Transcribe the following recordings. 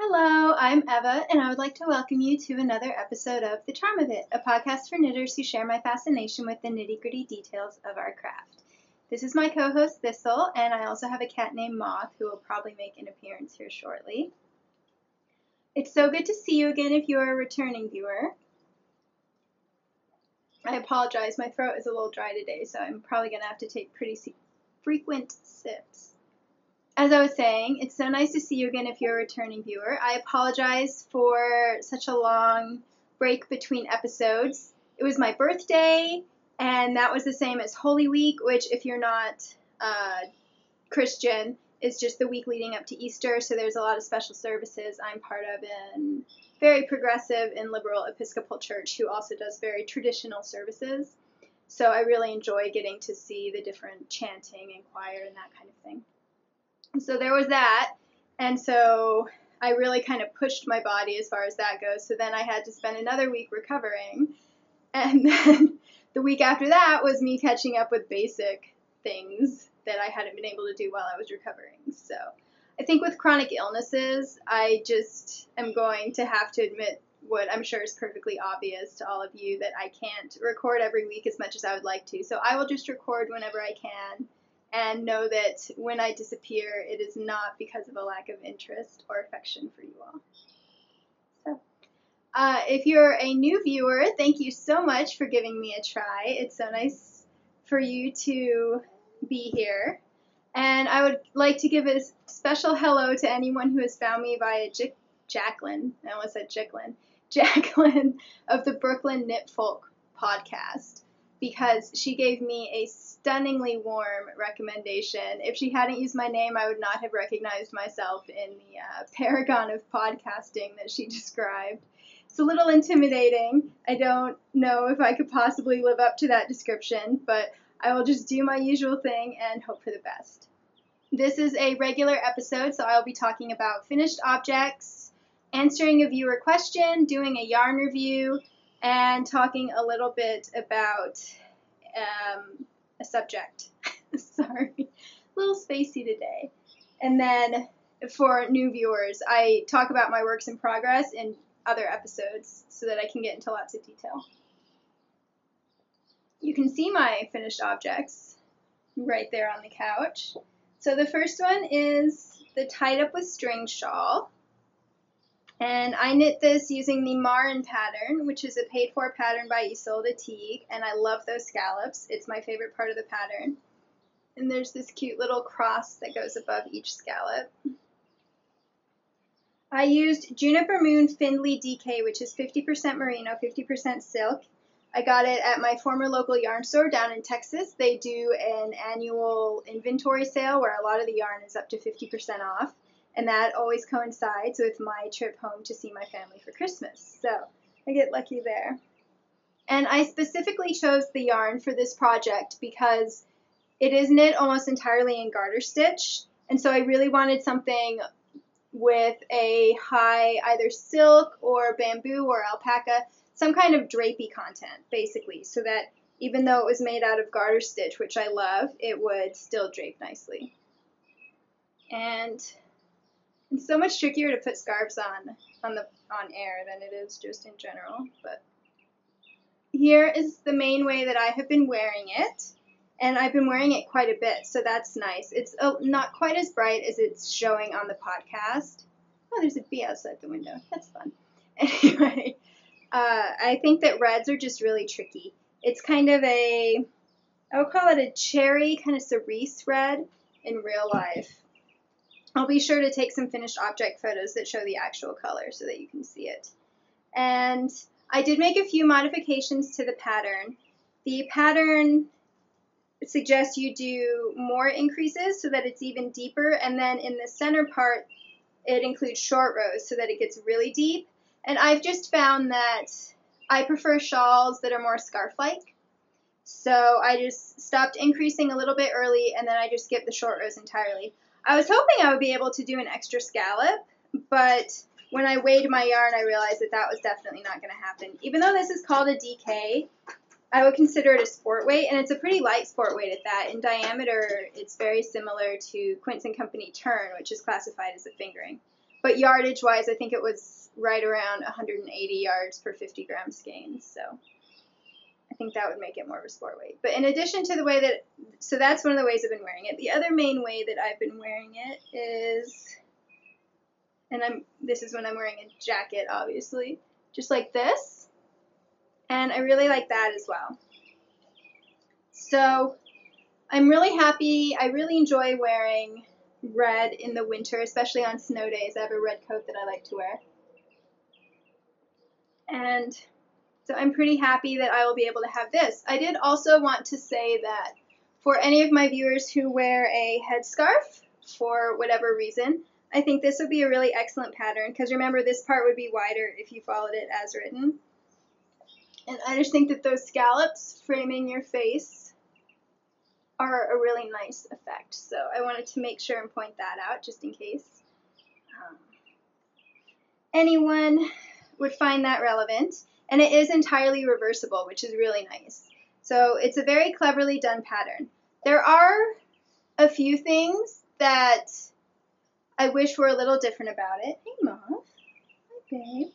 Hello, I'm Eva, and I would like to welcome you to another episode of The Charm of It, a podcast for knitters who share my fascination with the nitty-gritty details of our craft. This is my co-host Thistle, and I also have a cat named Moth who will probably make an appearance here shortly. It's so good to see you again if you are a returning viewer. I apologize, my throat is a little dry today, so I'm probably going to have to take pretty frequent sips. As I was saying, it's so nice to see you again if you're a returning viewer. I apologize for such a long break between episodes. It was my birthday, and that was the same as Holy Week, which if you're not Christian, is just the week leading up to Easter, so there's a lot of special services. I'm part of a very progressive and liberal Episcopal church who also does very traditional services. So I really enjoy getting to see the different chanting and choir and that kind of thing. So there was that, and so I really kind of pushed my body as far as that goes, so then I had to spend another week recovering, and then the week after that was me catching up with basic things that I hadn't been able to do while I was recovering. So I think with chronic illnesses, I just am going to have to admit what I'm sure is perfectly obvious to all of you, that I can't record every week as much as I would like to, so I will just record whenever I can. And know that when I disappear, it is not because of a lack of interest or affection for you all. So, if you're a new viewer, thank you so much for giving me a try. It's so nice for you to be here. And I would like to give a special hello to anyone who has found me via Jacqueline. I almost said Jacqueline. Jacqueline of the Brooklyn Knit Folk podcast, because she gave me a stunningly warm recommendation. If she hadn't used my name, I would not have recognized myself in the paragon of podcasting that she described. It's a little intimidating. I don't know if I could possibly live up to that description, but I will just do my usual thing and hope for the best. This is a regular episode, so I'll be talking about finished objects, answering a viewer question, doing a yarn review, and talking a little bit about a subject. Sorry, a little spacey today. And then for new viewers, I talk about my works in progress in other episodes so that I can get into lots of detail. You can see my finished objects right there on the couch. So the first one is the Tied Up with String shawl. And I knit this using the Marin pattern, which is a paid-for pattern by Isolde Teague, and I love those scallops. It's my favorite part of the pattern. And there's this cute little cross that goes above each scallop. I used Juniper Moon Findley DK, which is 50% merino, 50% silk. I got it at my former local yarn store down in Texas. They do an annual inventory sale where a lot of the yarn is up to 50% off. And that always coincides with my trip home to see my family for Christmas. So I get lucky there. And I specifically chose the yarn for this project because it is knit almost entirely in garter stitch. And so I really wanted something with a high either silk or bamboo or alpaca, some kind of drapey content, basically, so that even though it was made out of garter stitch, which I love, it would still drape nicely. And it's so much trickier to put scarves on air than it is just in general. But here is the main way that I have been wearing it, and I've been wearing it quite a bit, so that's nice. It's not quite as bright as it's showing on the podcast. Oh, there's a bee outside the window. That's fun. Anyway, I think that reds are just really tricky. It's kind of I would call it a cherry kind of cerise red in real life. I'll be sure to take some finished object photos that show the actual color so that you can see it. And I did make a few modifications to the pattern. The pattern suggests you do more increases so that it's even deeper, and then in the center part it includes short rows so that it gets really deep. And I've just found that I prefer shawls that are more scarf-like. So I just stopped increasing a little bit early, and then I just skipped the short rows entirely. I was hoping I would be able to do an extra scallop, but when I weighed my yarn, I realized that that was definitely not going to happen. Even though this is called a DK, I would consider it a sport weight, and it's a pretty light sport weight at that. In diameter, it's very similar to Quince & Company Turn, which is classified as a fingering. but yardage wise, I think it was right around 180 yards per 50 gram skein. So I think that would make it more of a sport weight. But in addition to the way that, so that's one of the ways I've been wearing it. The other main way that I've been wearing it is, and this is when I'm wearing a jacket, obviously, just like this. And I really like that as well. So I'm really happy. I really enjoy wearing red in the winter, especially on snow days. I have a red coat that I like to wear. And so I'm pretty happy that I will be able to have this. I did also want to say that for any of my viewers who wear a headscarf for whatever reason, I think this would be a really excellent pattern, because remember, this part would be wider if you followed it as written. And I just think that those scallops framing your face are a really nice effect. So I wanted to make sure and point that out just in case anyone would find that relevant. And it is entirely reversible, which is really nice. So it's a very cleverly done pattern. There are a few things that I wish were a little different about it. Hey, Mom. Hi, babe.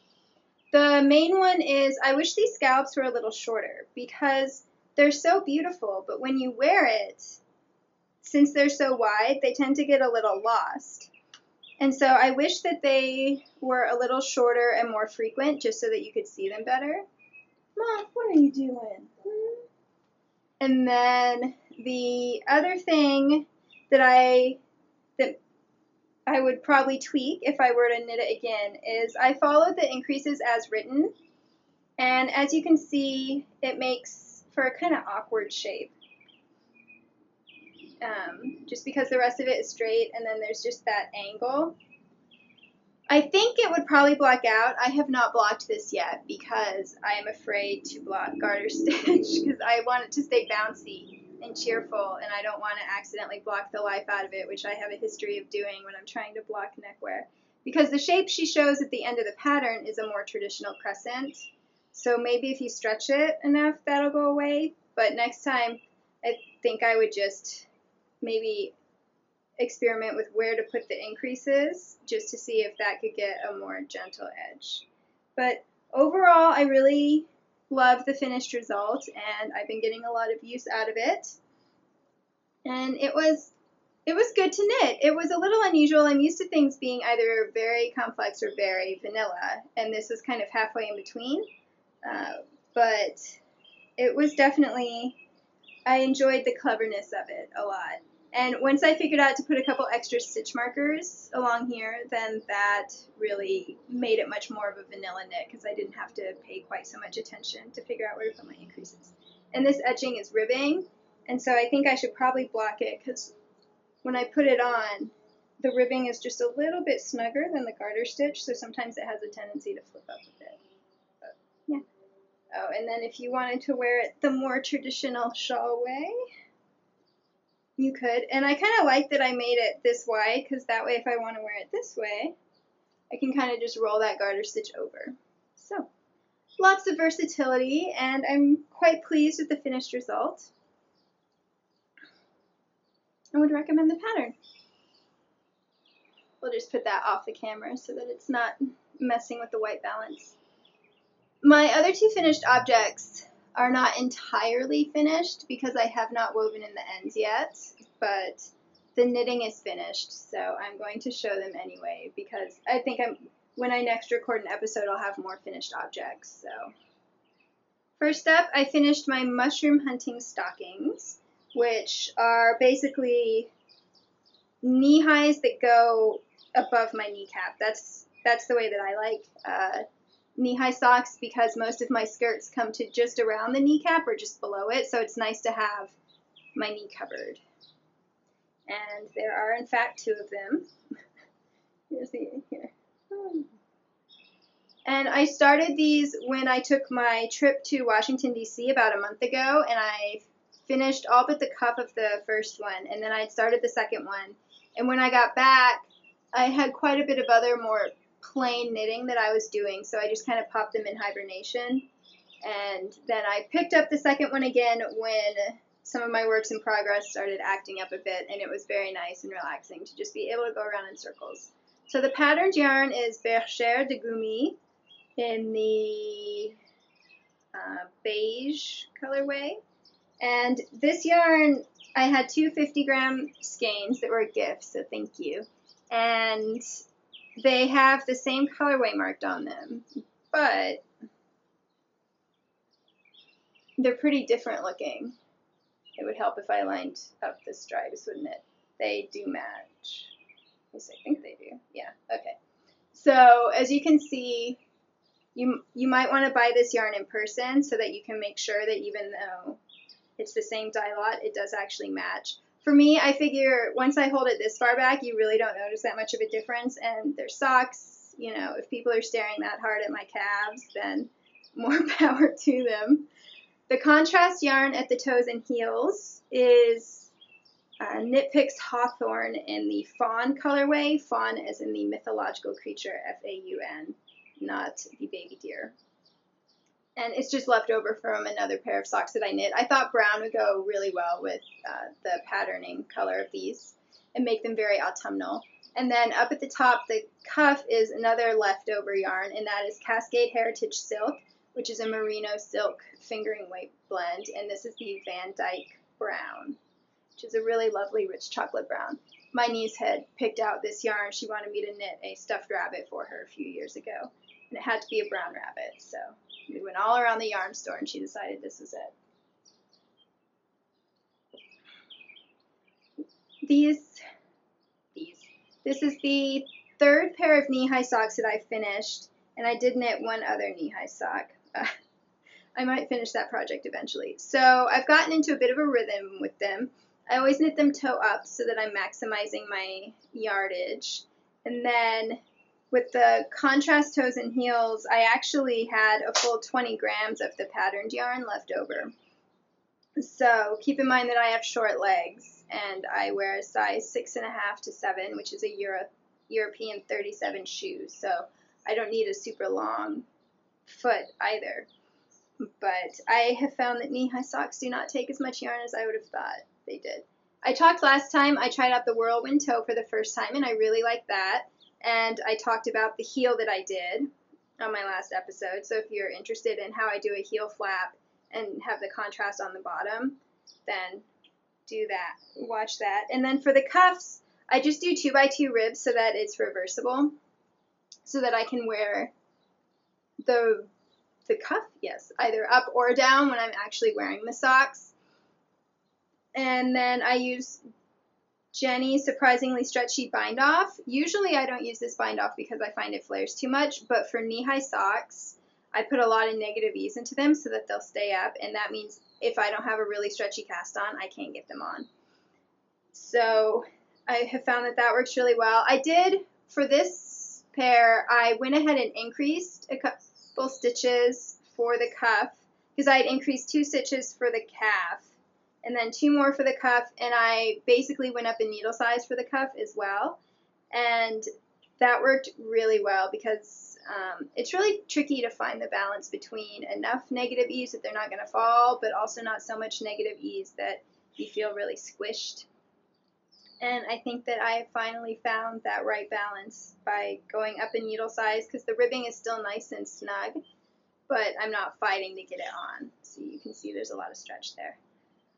The main one is I wish these scallops were a little shorter, because they're so beautiful, but when you wear it, since they're so wide, they tend to get a little lost. And so I wish that they were a little shorter and more frequent, just so that you could see them better. Mom, what are you doing? And then the other thing that I would probably tweak if I were to knit it again is I followed the increases as written, and as you can see, it makes for a kind of awkward shape. Just because the rest of it is straight, and then there's just that angle. I think it would probably block out. I have not blocked this yet because I am afraid to block garter stitch, because I want it to stay bouncy and cheerful, and I don't want to accidentally block the life out of it, which I have a history of doing when I'm trying to block neckwear. Because the shape she shows at the end of the pattern is a more traditional crescent, so maybe if you stretch it enough, that'll go away. But next time, I think I would just maybe experiment with where to put the increases, just to see if that could get a more gentle edge. But overall, I really love the finished result, and I've been getting a lot of use out of it. And it was good to knit. It was a little unusual. I'm used to things being either very complex or very vanilla, and this was kind of halfway in between. But it was definitely, I enjoyed the cleverness of it a lot. And once I figured out to put a couple extra stitch markers along here, then that really made it much more of a vanilla knit, because I didn't have to pay quite so much attention to figure out where to put my increases. And this edging is ribbing, and so I think I should probably block it, because when I put it on, the ribbing is just a little bit snugger than the garter stitch, so sometimes it has a tendency to flip up a bit. But, yeah. Oh, and then if you wanted to wear it the more traditional shawl way, you could. And I kind of like that I made it this wide, because that way if I want to wear it this way, I can kind of just roll that garter stitch over. So, lots of versatility, and I'm quite pleased with the finished result. I would recommend the pattern. We'll just put that off the camera so that it's not messing with the white balance. My other two finished objects are not entirely finished because I have not woven in the ends yet, but the knitting is finished, so I'm going to show them anyway, because I think when I next record an episode, I'll have more finished objects. So first up, I finished my mushroom hunting stockings, which are basically knee highs that go above my kneecap. That's the way that I like knee-high socks, because most of my skirts come to just around the kneecap or just below it, so it's nice to have my knee covered. And there are, in fact, two of them. Here's the here. And I started these when I took my trip to Washington, D.C. about a month ago, and I finished all but the cuff of the first one, and then I started the second one. And when I got back, I had quite a bit of other more plain knitting that I was doing, so I just kind of popped them in hibernation. And then I picked up the second one again when some of my works in progress started acting up a bit, and it was very nice and relaxing to just be able to go around in circles. So the patterned yarn is Bergère de Gummi in the beige colorway. And this yarn, I had two 50-gram skeins that were a gift, so thank you. And they have the same colorway marked on them, but they're pretty different looking. It would help if I lined up the stripes, wouldn't it? They do match. At least I think they do. Yeah, okay. So as you can see, you might want to buy this yarn in person so that you can make sure that even though it's the same dye lot, it does actually match. For me, I figure once I hold it this far back, you really don't notice that much of a difference. And their socks, you know, if people are staring that hard at my calves, then more power to them. The contrast yarn at the toes and heels is Knit Picks Hawthorn in the fawn colorway. Fawn as in the mythological creature, F-A-U-N, not the baby deer. And it's just left over from another pair of socks that I knit. I thought brown would go really well with the patterning color of these and make them very autumnal. And then up at the top, the cuff is another leftover yarn, and that is Cascade Heritage Silk, which is a merino silk fingering weight blend. And this is the Van Dyke Brown, which is a really lovely rich chocolate brown. My niece had picked out this yarn. She wanted me to knit a stuffed rabbit for her a few years ago, and it had to be a brown rabbit, so we went all around the yarn store and she decided this was it. This is the third pair of knee-high socks that I finished, and I did knit one other knee-high sock. I might finish that project eventually. So I've gotten into a bit of a rhythm with them. I always knit them toe up so that I'm maximizing my yardage. And then with the contrast toes and heels, I actually had a full 20 grams of the patterned yarn left over. So keep in mind that I have short legs, and I wear a size 6.5 to 7, which is a European 37 shoe. So I don't need a super long foot either. But I have found that knee-high socks do not take as much yarn as I would have thought they did. I talked last time, I tried out the whirlwind toe for the first time, and I really liked that. And I talked about the heel that I did on my last episode. So if you're interested in how I do a heel flap and have the contrast on the bottom, then do that. Watch that. And then for the cuffs, I just do 2x2 ribs so that it's reversible, so that I can wear the cuff, yes, either up or down when I'm actually wearing the socks. And then I use Jenny's surprisingly stretchy bind off. Usually I don't use this bind off because I find it flares too much, but for knee-high socks, I put a lot of negative ease into them so that they'll stay up, and that means if I don't have a really stretchy cast on, I can't get them on. So I have found that that works really well. I did, for this pair, I went ahead and increased a couple stitches for the cuff because I had increased 2 stitches for the calf and then 2 more for the cuff, and I basically went up in needle size for the cuff as well, and that worked really well because it's really tricky to find the balance between enough negative ease that they're not going to fall, but also not so much negative ease that you feel really squished. And I think that I finally found that right balance by going up in needle size because the ribbing is still nice and snug, but I'm not fighting to get it on. So you can see there's a lot of stretch there.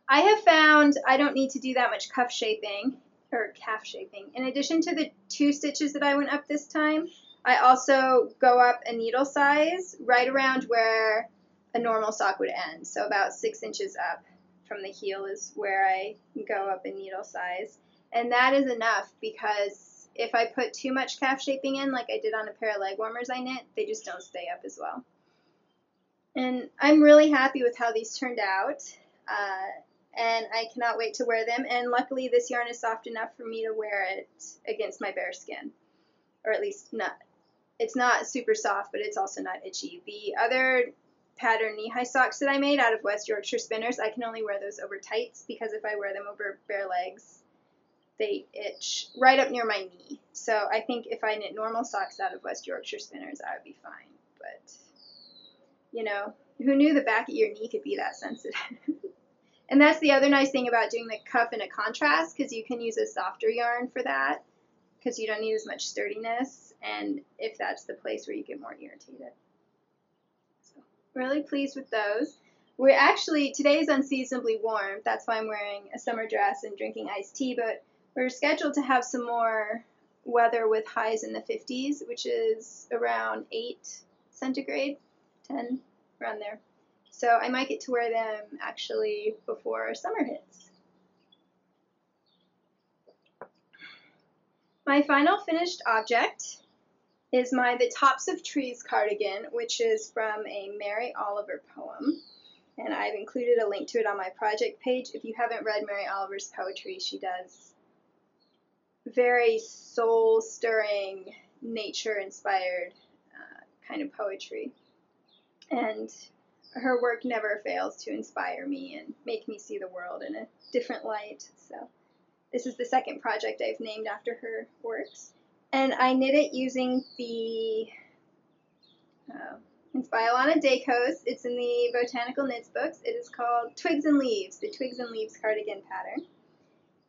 I have found I don't need to do that much cuff shaping or calf shaping. In addition to the 2 stitches that I went up this time, I also go up a needle size right around where a normal sock would end. So about 6 inches up from the heel is where I go up in needle size. And that is enough because if I put too much calf shaping in, like I did on a pair of leg warmers I knit, they just don't stay up as well. And I'm really happy with how these turned out. And I cannot wait to wear them. And luckily this yarn is soft enough for me to wear it against my bare skin. Or at least not. It's not super soft, but it's also not itchy. The other pattern knee-high socks that I made out of West Yorkshire spinners, I can only wear those over tights because if I wear them over bare legs, they itch right up near my knee. So I think if I knit normal socks out of West Yorkshire spinners, I would be fine. But, you know, who knew the back of your knee could be that sensitive? And that's the other nice thing about doing the cuff in a contrast, because you can use a softer yarn for that. because you don't need as much sturdiness, and if that's the place where you get more irritated. So really pleased with those. We're actually, today is unseasonably warm, that's why I'm wearing a summer dress and drinking iced tea, but we're scheduled to have some more weather with highs in the 50s, which is around 8 centigrade, 10, around there. So I might get to wear them actually before summer hits. My final finished object is The Tops of Trees cardigan, which is from a Mary Oliver poem. And I've included a link to it on my project page. If you haven't read Mary Oliver's poetry, she does very soul-stirring, nature-inspired kind of poetry. And her work never fails to inspire me and make me see the world in a different light. So this is the second project I've named after her works. And I knit it using the Inspire Dacos. It's in the Botanical Knits books. It is called Twigs and Leaves, the Twigs and Leaves cardigan pattern.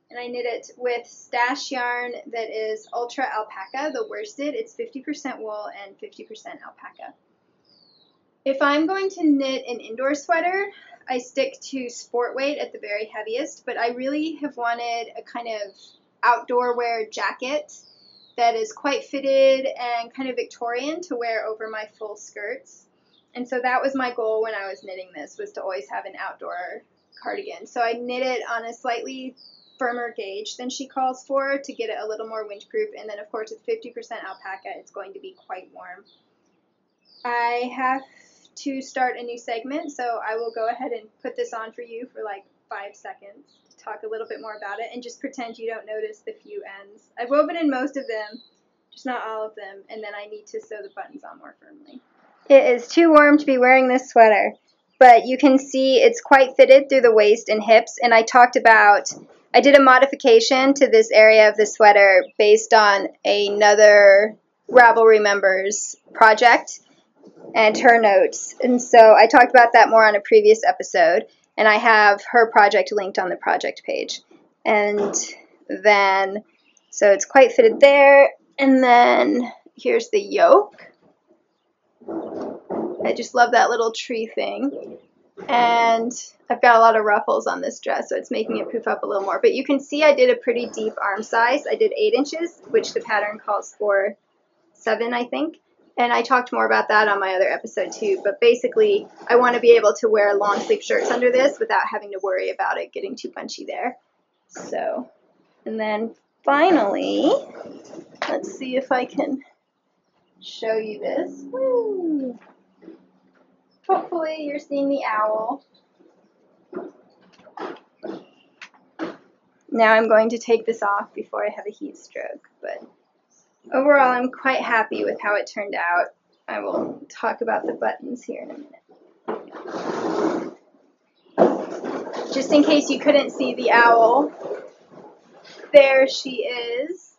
And I knit it with stash yarn that is Ultra Alpaca, the worsted. It's 50% wool and 50% alpaca. If I'm going to knit an indoor sweater, I stick to sport weight at the very heaviest, but I really have wanted a kind of outdoor wear jacket that is quite fitted and kind of Victorian to wear over my full skirts. And so that was my goal when I was knitting this, was to always have an outdoor cardigan. So I knit it on a slightly firmer gauge than she calls for to get it a little more windproof. And then, of course, with 50% alpaca, it's going to be quite warm. I have to start a new segment, so I will go ahead and put this on for you for like 5 seconds to talk a little bit more about it and just pretend you don't notice the few ends. I've woven in most of them, just not all of them, and then I need to sew the buttons on more firmly. It is too warm to be wearing this sweater, but you can see it's quite fitted through the waist and hips, and I did a modification to this area of the sweater based on another Ravelry member's project and her notes. And so I talked about that more on a previous episode, and I have her project linked on the project page. And then, so it's quite fitted there, and then here's the yoke. I just love that little tree thing. And I've got a lot of ruffles on this dress, so it's making it poof up a little more. But you can see I did a pretty deep arm size. I did 8 inches, which the pattern calls for 7, I think. And I talked more about that on my other episode too. But basically, I want to be able to wear long sleeve shirts under this without having to worry about it getting too bunchy there. So, and then finally, let's see if I can show you this. Woo! Hopefully you're seeing the owl. Now I'm going to take this off before I have a heat stroke, but overall I'm quite happy with how it turned out. I will talk about the buttons here in a minute. Just in case you couldn't see the owl, there she is.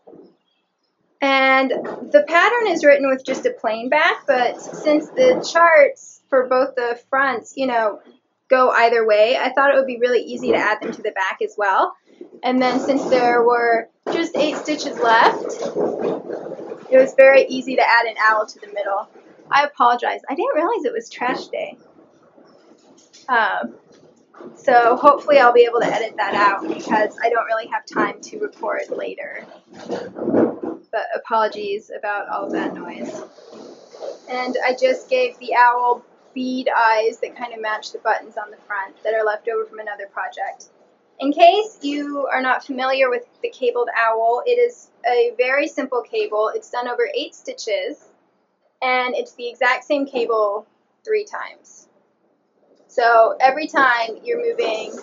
And the pattern is written with just a plain back, but since the charts for both the fronts, go either way, I thought it would be really easy to add them to the back as well. And then since there were just 8 stitches left, it was very easy to add an owl to the middle. I apologize. I didn't realize it was trash day. So hopefully I'll be able to edit that out because I don't really have time to record later. But apologies about all of that noise. And I just gave the owl bead eyes that kind of match the buttons on the front that are left over from another project. In case you are not familiar with the cabled owl, it is a very simple cable. It's done over 8 stitches, and it's the exact same cable 3 times. So every time you're moving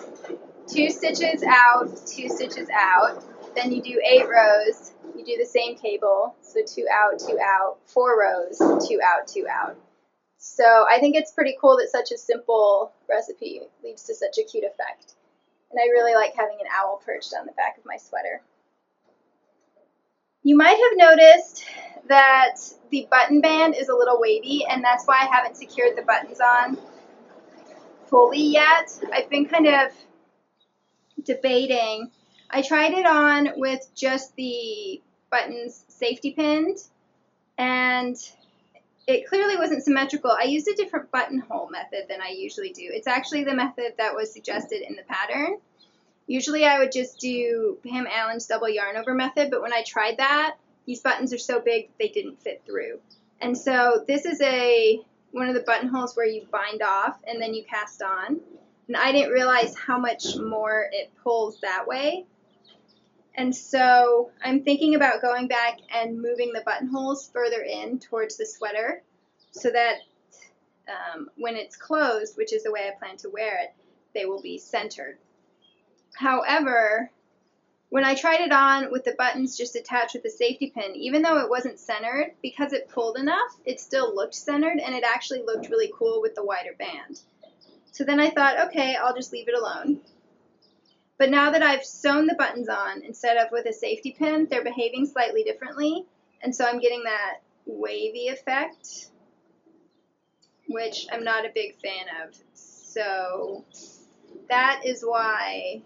2 stitches out, 2 stitches out, then you do 8 rows, you do the same cable, so 2 out, 2 out, 4 rows, 2 out, 2 out. So I think it's pretty cool that such a simple recipe leads to such a cute effect. And I really like having an owl perched on the back of my sweater. You might have noticed that the button band is a little wavy, and that's why I haven't secured the buttons on fully yet. I've been kind of debating. I tried it on with just the buttons safety pinned, and it clearly wasn't symmetrical. I used a different buttonhole method than I usually do. It's actually the method that was suggested in the pattern. Usually I would just do Pam Allen's double yarn over method, but when I tried that, these buttons are so big that they didn't fit through. And so this is one of the buttonholes where you bind off and then you cast on. And I didn't realize how much more it pulls that way. And so I'm thinking about going back and moving the buttonholes further in towards the sweater so that when it's closed, which is the way I plan to wear it, they will be centered. However, when I tried it on with the buttons just attached with the safety pin, even though it wasn't centered, because it pulled enough, it still looked centered, and it actually looked really cool with the wider band. So then I thought, okay, I'll just leave it alone. But now that I've sewn the buttons on instead of with a safety pin, they're behaving slightly differently, and so I'm getting that wavy effect, which I'm not a big fan of. So that is why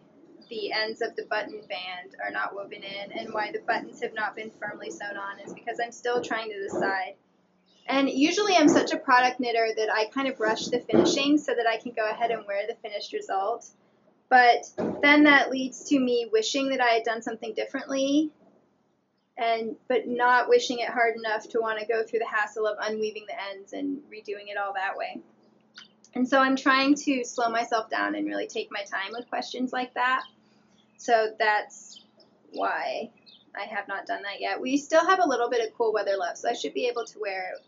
the ends of the button band are not woven in, and why the buttons have not been firmly sewn on, is because I'm still trying to decide. And usually I'm such a product knitter that I kind of rush the finishing so that I can go ahead and wear the finished result. But then that leads to me wishing that I had done something differently, but not wishing it hard enough to want to go through the hassle of unweaving the ends and redoing it all that way. And so I'm trying to slow myself down and really take my time with questions like that. So that's why I have not done that yet. We still have a little bit of cool weather left, so I should be able to wear it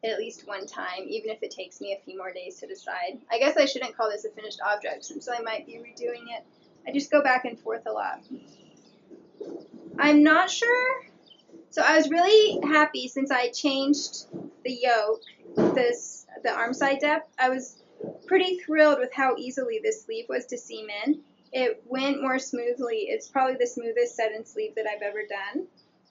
at least one time, even if it takes me a few more days to decide. I guess I shouldn't call this a finished object, since I might be redoing it. I just go back and forth a lot. I'm not sure. So I was really happy since I changed the yoke, the arm side depth. I was pretty thrilled with how easily this sleeve was to seam in. It went more smoothly. It's probably the smoothest set-in sleeve that I've ever done.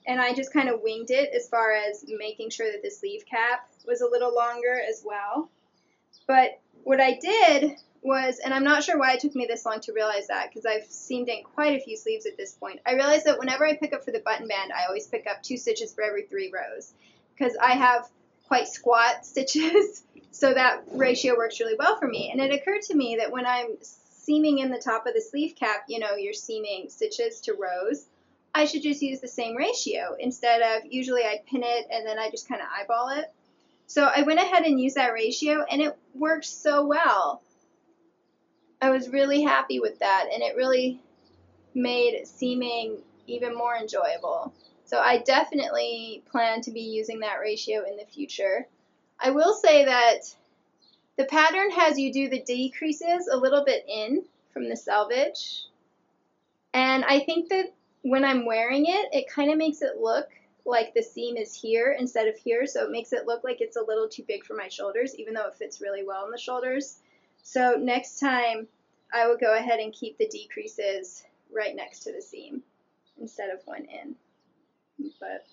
And I just kind of winged it as far as making sure that the sleeve cap was a little longer as well. But what I did was, and I'm not sure why it took me this long to realize that, because I've seamed in quite a few sleeves at this point. I realized that whenever I pick up for the button band, I always pick up 2 stitches for every 3 rows, because I have quite squat stitches, so that ratio works really well for me. And it occurred to me that when I'm seaming in the top of the sleeve cap, you know, you're seaming stitches to rows, I should just use the same ratio instead of, usually I pin it and then I just kind of eyeball it. So I went ahead and used that ratio, and it worked so well. I was really happy with that, and it really made seaming even more enjoyable. So I definitely plan to be using that ratio in the future. I will say that the pattern has you do the decreases a little bit in from the selvage, and I think that when I'm wearing it, it kind of makes it look like the seam is here instead of here, so it makes it look like it's a little too big for my shoulders, even though it fits really well in the shoulders. So next time, I will go ahead and keep the decreases right next to the seam instead of one in. But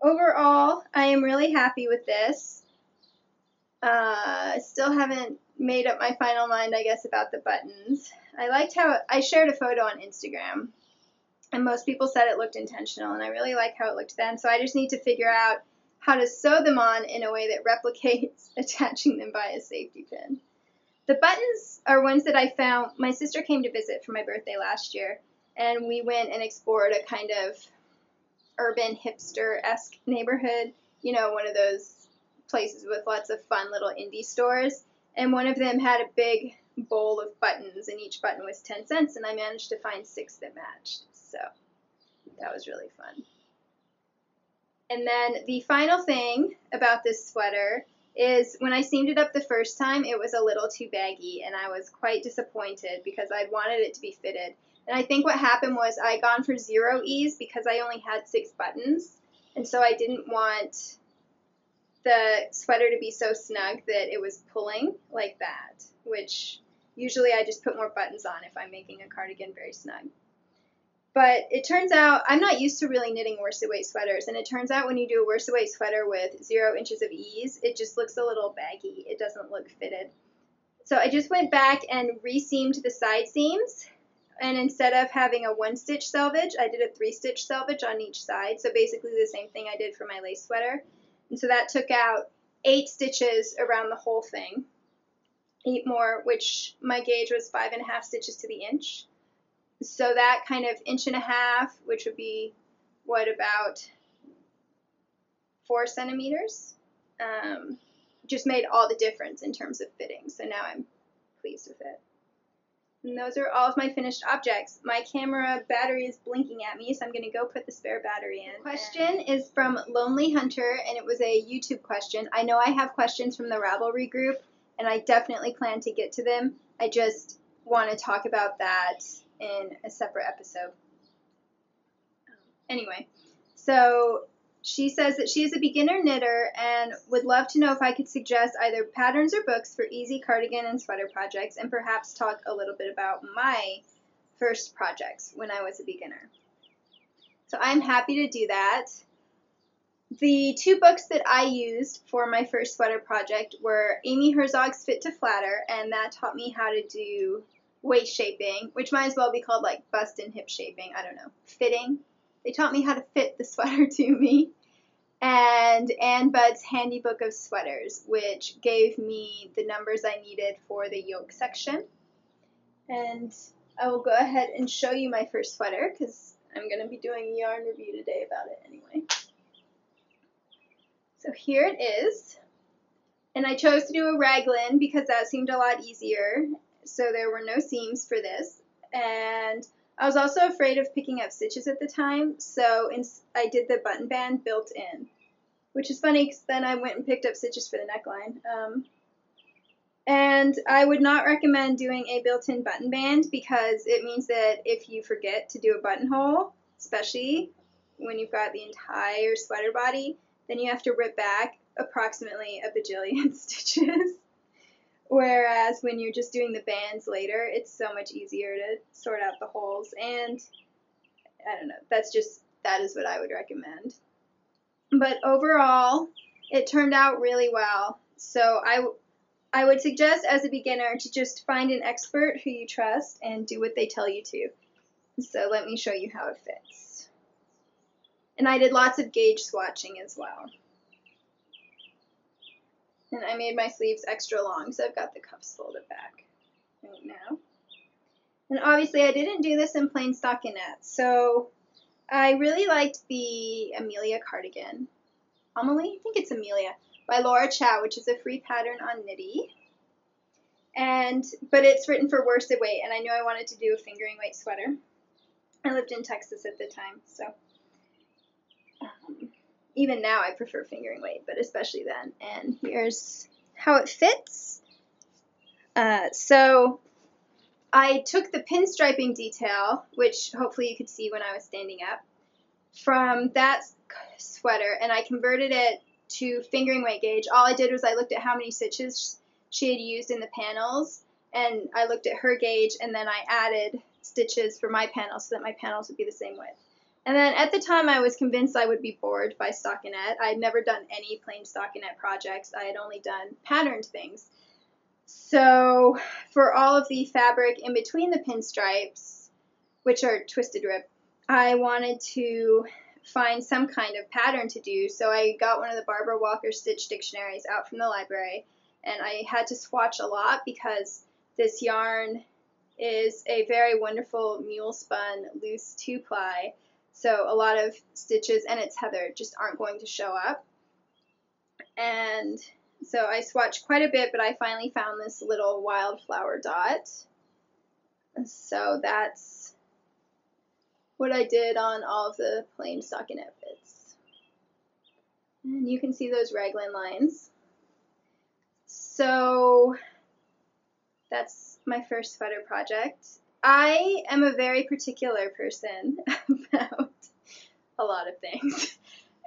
overall, I am really happy with this. I still haven't made up my final mind, I guess, about the buttons. I liked how I shared a photo on Instagram, and most people said it looked intentional, and I really like how it looked then, so I just need to figure out how to sew them on in a way that replicates attaching them by a safety pin. The buttons are ones that I found. My sister came to visit for my birthday last year, and we went and explored a kind of urban hipster-esque neighborhood, you know, one of those places with lots of fun little indie stores, and one of them had a big bowl of buttons, and each button was 10 cents, and I managed to find 6 that matched, so that was really fun. And then the final thing about this sweater is when I seamed it up the first time, it was a little too baggy, and I was quite disappointed because I wanted it to be fitted. And I think what happened was I gone for 0 ease because I only had 6 buttons, and so I didn't want the sweater to be so snug that it was pulling like that, which usually I just put more buttons on if I'm making a cardigan very snug. But it turns out, I'm not used to really knitting worsted weight sweaters, and it turns out when you do a worsted weight sweater with 0 inches of ease, it just looks a little baggy. It doesn't look fitted. So I just went back and re-seamed the side seams And instead of having a 1-stitch selvage, I did a 3-stitch selvage on each side. So basically the same thing I did for my lace sweater. And so that took out 8 stitches around the whole thing. 8 more, which my gauge was 5.5 stitches to the inch. So that kind of 1.5 inches, which would be, about 4 centimeters, just made all the difference in terms of fitting. So now I'm pleased with it. And those are all of my finished objects. My camera battery is blinking at me, so I'm going to go put the spare battery in. The question is from Lonely Hunter, and it was a YouTube question. I know I have questions from the Ravelry group, and I definitely plan to get to them. I just want to talk about that in a separate episode. Anyway, so she says that she is a beginner knitter and would love to know if I could suggest either patterns or books for easy cardigan and sweater projects, and perhaps talk a little bit about my first projects when I was a beginner. So I'm happy to do that. The 2 books that I used for my first sweater project were Amy Herzog's Fit to Flatter, and that taught me how to do waist shaping, which might as well be called like bust and hip shaping, I don't know, fitting. They taught me how to fit the sweater to me. And Ann Budd's Handy Book of Sweaters, which gave me the numbers I needed for the yoke section. And I will go ahead and show you my first sweater, because I'm going to be doing a yarn review today about it anyway. So here it is. And I chose to do a raglan because that seemed a lot easier. So there were no seams for this. And I was also afraid of picking up stitches at the time, so I did the button band built in, which is funny because then I went and picked up stitches for the neckline. And I would not recommend doing a built-in button band because it means that if you forget to do a buttonhole, especially when you've got the entire sweater body, then you have to rip back approximately a bajillion stitches. Whereas when you're just doing the bands later, it's so much easier to sort out the holes. And I don't know, that is what I would recommend. But overall, it turned out really well. So I would suggest as a beginner to just find an expert who you trust and do what they tell you to. So let me show you how it fits. And I did lots of gauge swatching as well. And I made my sleeves extra long, so I've got the cuffs folded back right now. And obviously I didn't do this in plain stockinette, so I really liked the Amelia cardigan. Amelie? I think it's Amelia, by Laura Chow, which is a free pattern on Knitty. But it's written for worsted weight, and I knew I wanted to do a fingering weight sweater. I lived in Texas at the time, so even now I prefer fingering weight, but especially then. And here's how it fits. So I took the pinstriping detail, which hopefully you could see when I was standing up, from that sweater, and I converted it to fingering weight gauge. All I did was I looked at how many stitches she had used in the panels, and I looked at her gauge, and then I added stitches for my panels so that my panels would be the same width. And then at the time I was convinced I would be bored by stockinette. I had never done any plain stockinette projects. I had only done patterned things. So for all of the fabric in between the pinstripes, which are twisted rib, I wanted to find some kind of pattern to do. So I got one of the Barbara Walker stitch dictionaries out from the library, and I had to swatch a lot because this yarn is a very wonderful mule spun loose 2-ply. So a lot of stitches, and it's heather, just aren't going to show up. And so I swatched quite a bit, but I finally found this little wildflower dot. So that's what I did on all of the plain stockinette bits. And you can see those raglan lines. So that's my first sweater project. I am a very particular person about a lot of things.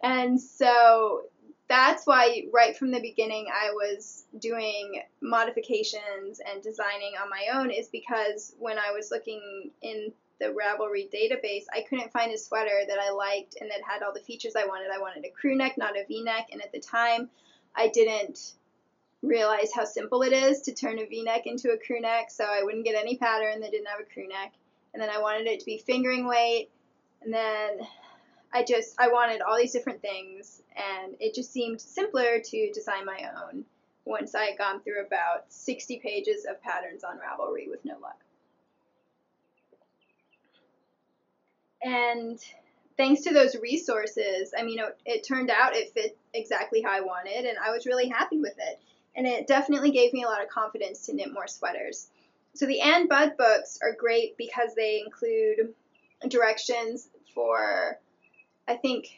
And so that's why right from the beginning I was doing modifications and designing on my own, is because when I was looking in the Ravelry database, I couldn't find a sweater that I liked and that had all the features I wanted. I wanted a crew neck, not a V-neck, and at the time I didn't realize how simple it is to turn a V-neck into a crew neck, so I wouldn't get any pattern that didn't have a crew neck. and then I wanted it to be fingering weight, and then I wanted all these different things, and it just seemed simpler to design my own once I had gone through about 60 pages of patterns on Ravelry with no luck. And thanks to those resources, I mean, it turned out it fit exactly how I wanted, and I was really happy with it. And it definitely gave me a lot of confidence to knit more sweaters. So the Ann Budd books are great because they include directions for, I think,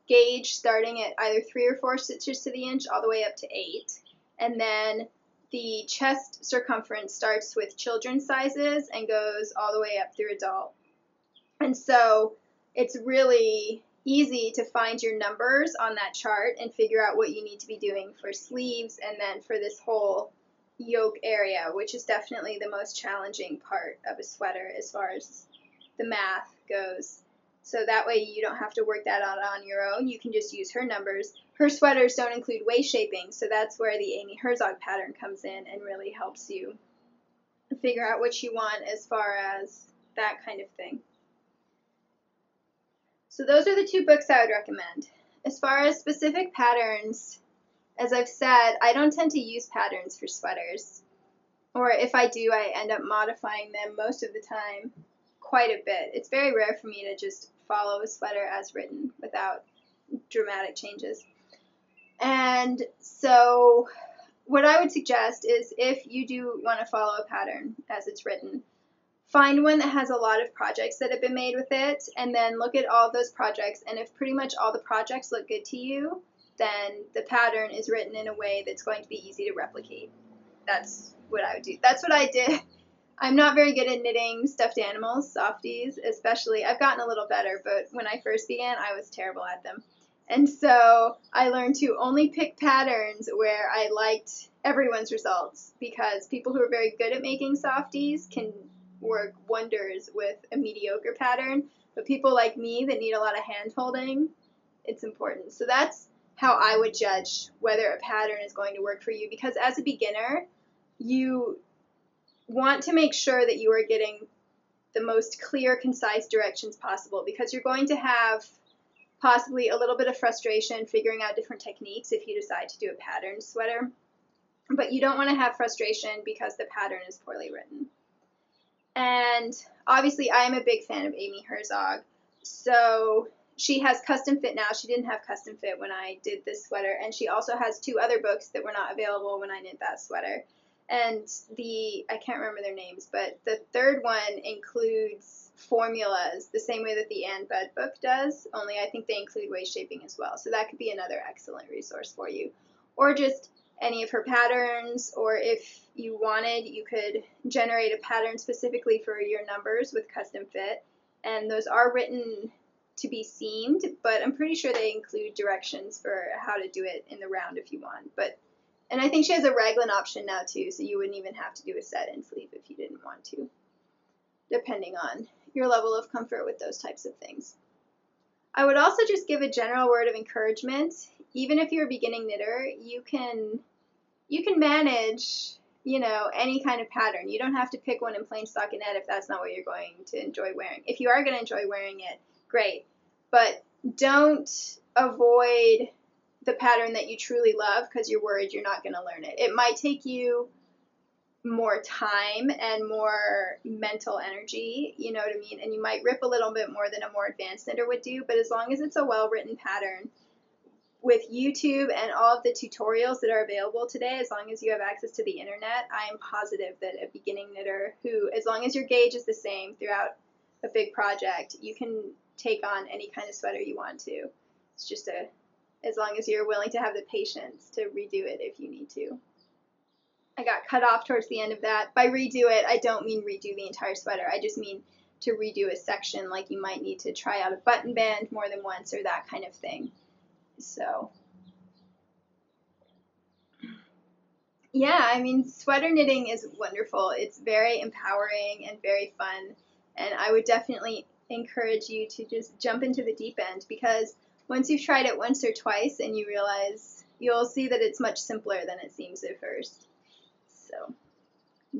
gauge starting at either 3 or 4 stitches to the inch all the way up to 8. And then the chest circumference starts with children's sizes and goes all the way up through adult. And so it's really easy to find your numbers on that chart and figure out what you need to be doing for sleeves and then for this whole yoke area, which is definitely the most challenging part of a sweater as far as the math goes. So that way you don't have to work that out on your own. You can just use her numbers. Her sweaters don't include waist shaping, so that's where the Amy Herzog pattern comes in and really helps you figure out what you want as far as that kind of thing. So those are the 2 books I would recommend. As far as specific patterns, as I've said, I don't tend to use patterns for sweaters. Or if I do, I end up modifying them most of the time quite a bit. It's very rare for me to just follow a sweater as written without dramatic changes. And so what I would suggest is if you do want to follow a pattern as it's written, find one that has a lot of projects that have been made with it, and then look at all of those projects, and if pretty much all the projects look good to you, then the pattern is written in a way that's going to be easy to replicate. That's what I would do. That's what I did. I'm not very good at knitting stuffed animals, softies, especially. I've gotten a little better, but when I first began, I was terrible at them. And so I learned to only pick patterns where I liked everyone's results, because people who are very good at making softies can work wonders with a mediocre pattern, but people like me that need a lot of hand holding, it's important. So that's how I would judge whether a pattern is going to work for you, because as a beginner, you want to make sure that you are getting the most clear, concise directions possible, because you're going to have possibly a little bit of frustration figuring out different techniques if you decide to do a pattern sweater, but you don't want to have frustration because the pattern is poorly written. And obviously I am a big fan of Amy Herzog, so she has custom fit now. She didn't have custom fit when I did this sweater, and she also has 2 other books that were not available when I knit that sweater. And I can't remember their names, but the 3rd one includes formulas the same way that the Ann Budd book does, only I think they include waist shaping as well. So that could be another excellent resource for you. Or just any of her patterns, or if you wanted, you could generate a pattern specifically for your numbers with custom fit. And those are written to be seamed, but I'm pretty sure they include directions for how to do it in the round if you want. And I think she has a raglan option now too, so you wouldn't even have to do a set-in sleeve if you didn't want to, depending on your level of comfort with those types of things. I would also just give a general word of encouragement. Even if you're a beginning knitter, you can manage, any kind of pattern. You don't have to pick one in plain stockinette if that's not what you're going to enjoy wearing. If you are going to enjoy wearing it, great. But don't avoid the pattern that you truly love because you're worried you're not going to learn it. It might take you more time and more mental energy, you know what I mean? And you might rip a little bit more than a more advanced knitter would do, but as long as it's a well-written pattern, with YouTube and all of the tutorials that are available today, as long as you have access to the internet, I am positive that a beginning knitter who, as long as your gauge is the same throughout a big project, you can take on any kind of sweater you want to. It's just as long as you're willing to have the patience to redo it if you need to. I got cut off towards the end of that. By redo it, I don't mean redo the entire sweater. I just mean to redo a section, like you might need to try out a button band more than once or that kind of thing. So, yeah, I mean, sweater knitting is wonderful. It's very empowering and very fun, and I would definitely encourage you to just jump into the deep end, because once you've tried it once or twice and you realize, you'll see that it's much simpler than it seems at first. So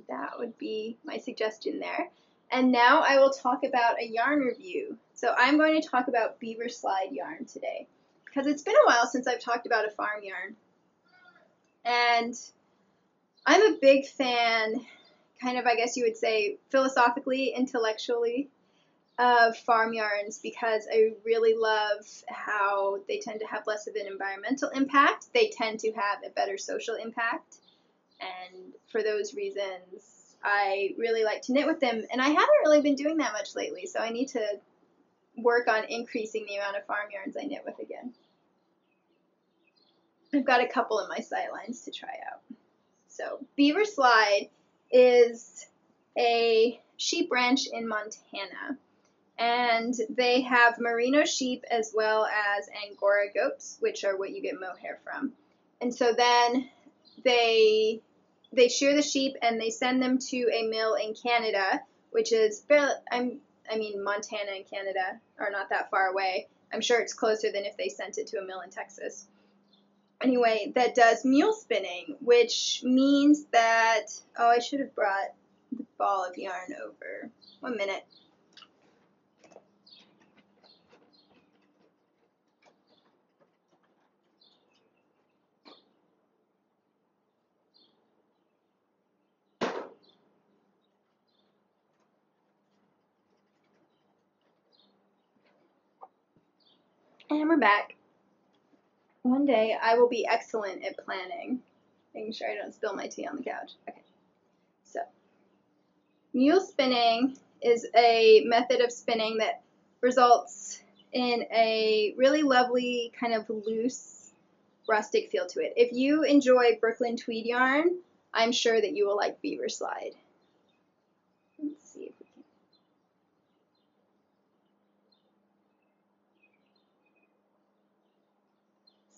that would be my suggestion there. And now I will talk about a yarn review. So I'm going to talk about Beaver Slide yarn today because it's been a while since I've talked about a farm yarn. And I'm a big fan, kind of, I guess you would say, philosophically, intellectually, of farm yarns because I really love how they tend to have less of an environmental impact. They tend to have a better social impact. And for those reasons, I really like to knit with them, and I haven't really been doing that much lately, so I need to work on increasing the amount of farm yarns I knit with again. I've got a couple of my sidelines to try out. So Beaver Slide is a sheep ranch in Montana, and they have merino sheep as well as Angora goats, which are what you get mohair from. And so then they shear the sheep and they send them to a mill in Canada, which is fairly, Montana and Canada are not that far away. I'm sure it's closer than if they sent it to a mill in Texas. Anyway, that does mule spinning, which means that, oh, I should have brought the ball of yarn over. 1 minute. And we're back. One day I will be excellent at planning, making sure I don't spill my tea on the couch. Okay, so mule spinning is a method of spinning that results in a really lovely kind of loose, rustic feel to it. If you enjoy Brooklyn tweed yarn, I'm sure that you will like Beaver Slide. Let's see if we can.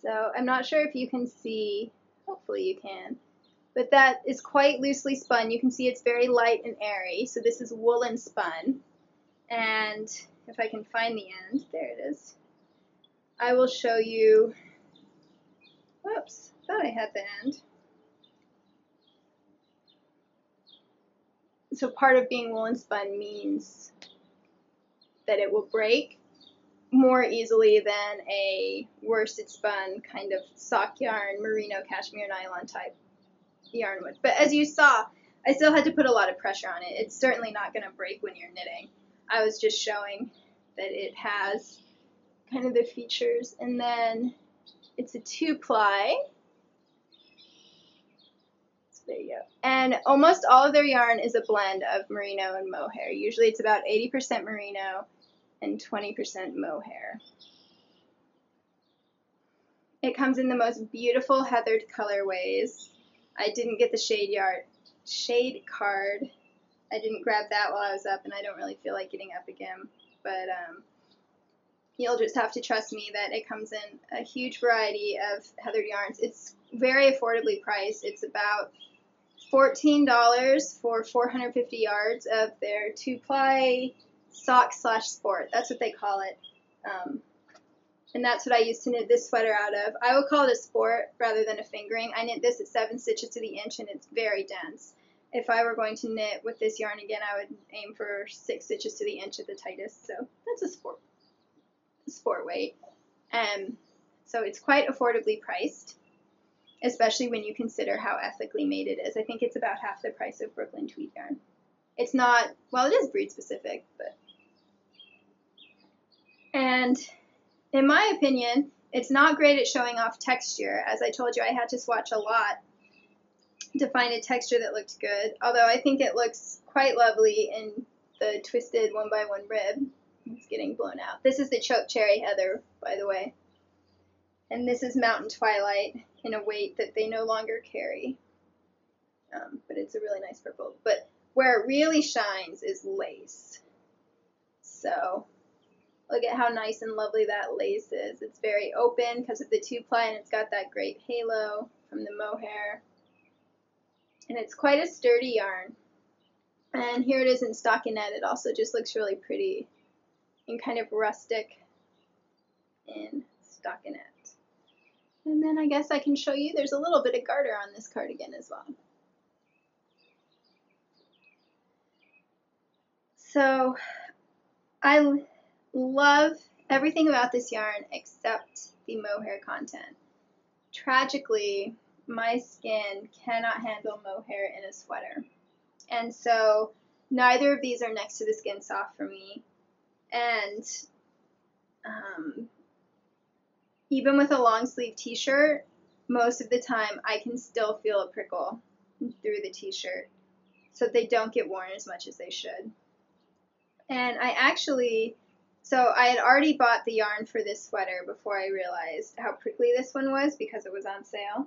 So I'm not sure if you can see, hopefully you can, but that is quite loosely spun. You can see it's very light and airy. So this is woolen spun. And if I can find the end, there it is. I will show you, whoops, thought I had the end. So part of being woolen spun means that it will break more easily than a worsted spun kind of sock yarn, merino, cashmere, nylon type yarn would. But as you saw, I still had to put a lot of pressure on it. It's certainly not going to break when you're knitting. I was just showing that it has kind of the features, and then it's a 2-ply. So there you go. And almost all of their yarn is a blend of merino and mohair. Usually it's about 80% merino and 20% mohair. It comes in the most beautiful heathered colorways. I didn't get the shade card. I didn't grab that while I was up, and I don't really feel like getting up again. But you'll just have to trust me that it comes in a huge variety of heathered yarns. It's very affordably priced. It's about $14 for 450 yards of their 2-ply sock/sport. That's what they call it. And that's what I used to knit this sweater out of. I would call it a sport rather than a fingering. I knit this at 7 stitches to the inch, and it's very dense. If I were going to knit with this yarn again, I would aim for 6 stitches to the inch at the tightest. So that's a sport weight. So it's quite affordably priced, especially when you consider how ethically made it is. I think it's about half the price of Brooklyn tweed yarn. It's not, well, it is breed specific, but. And in my opinion, it's not great at showing off texture. As I told you, I had to swatch a lot to find a texture that looked good, although I think it looks quite lovely in the twisted 1x1 rib. It's getting blown out. This is the choke cherry heather, by the way. And this is Mountain Twilight in a weight that they no longer carry. But it's a really nice purple. But where it really shines is lace. So look at how nice and lovely that lace is. It's very open because of the 2-ply, and it's got that great halo from the mohair. And it's quite a sturdy yarn. And here it is in stockinette. It also just looks really pretty and kind of rustic in stockinette. And then I guess I can show you there's a little bit of garter on this cardigan as well. So I love everything about this yarn except the mohair content. Tragically, my skin cannot handle mohair in a sweater. And so neither of these are next to the skin soft for me. And even with a long sleeve t-shirt, most of the time I can still feel a prickle through the t-shirt. So they don't get worn as much as they should. And I had already bought the yarn for this sweater before I realized how prickly this one was because it was on sale.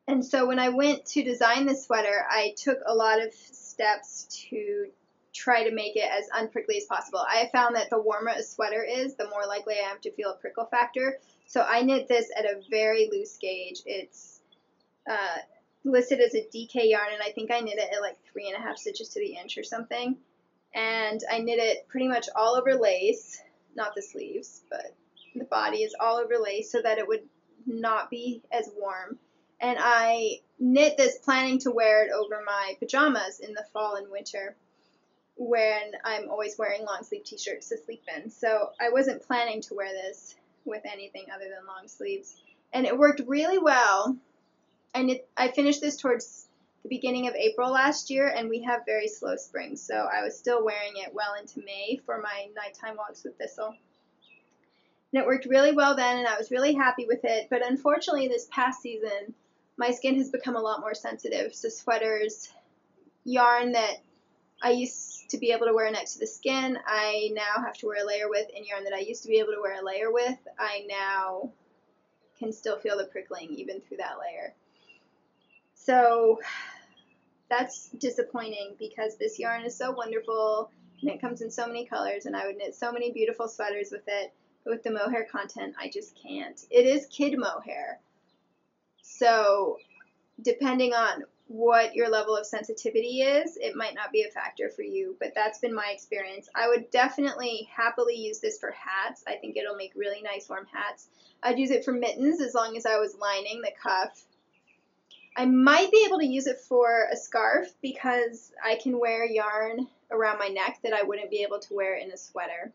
And so when I went to design this sweater, I took a lot of steps to try to make it as unprickly as possible. I have found that the warmer a sweater is, the more likely I am to feel a prickle factor. So I knit this at a very loose gauge. It's listed as a DK yarn, and I think I knit it at like 3.5 stitches to the inch or something. And I knit it pretty much all over lace, not the sleeves, but the body is all over lace so that it would not be as warm. And I knit this planning to wear it over my pajamas in the fall and winter when I'm always wearing long sleeve t-shirts to sleep in. So I wasn't planning to wear this with anything other than long sleeves. And it worked really well. I finished this towards the beginning of April last year, and we have very slow springs, so I was still wearing it well into May for my nighttime walks with Thistle. And it worked really well then, and I was really happy with it, but unfortunately this past season, my skin has become a lot more sensitive, so sweaters, yarn that I used to be able to wear next to the skin, I now have to wear a layer with, and yarn that I used to be able to wear a layer with, I now can still feel the prickling even through that layer. So that's disappointing because this yarn is so wonderful and it comes in so many colors and I would knit so many beautiful sweaters with it, but with the mohair content I just can't. It is kid mohair, so depending on what your level of sensitivity is, it might not be a factor for you, but that's been my experience. I would definitely happily use this for hats. I think it'll make really nice warm hats. I'd use it for mittens as long as I was lining the cuff. I might be able to use it for a scarf because I can wear yarn around my neck that I wouldn't be able to wear in a sweater.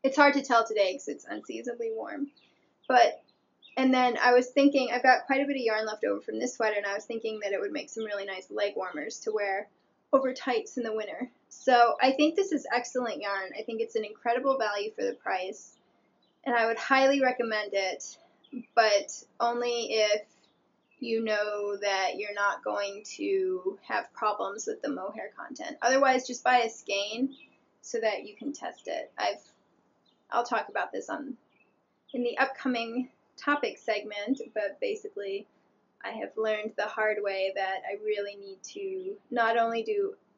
It's hard to tell today because it's unseasonably warm. And then I was thinking, I've got quite a bit of yarn left over from this sweater, and I was thinking that it would make some really nice leg warmers to wear over tights in the winter. So I think this is excellent yarn. I think it's an incredible value for the price, and I would highly recommend it, but only if you know that you're not going to have problems with the mohair content. Otherwise, just buy a skein so that you can test it. I'll talk about this in the upcoming topic segment, but basically I have learned the hard way that I really need to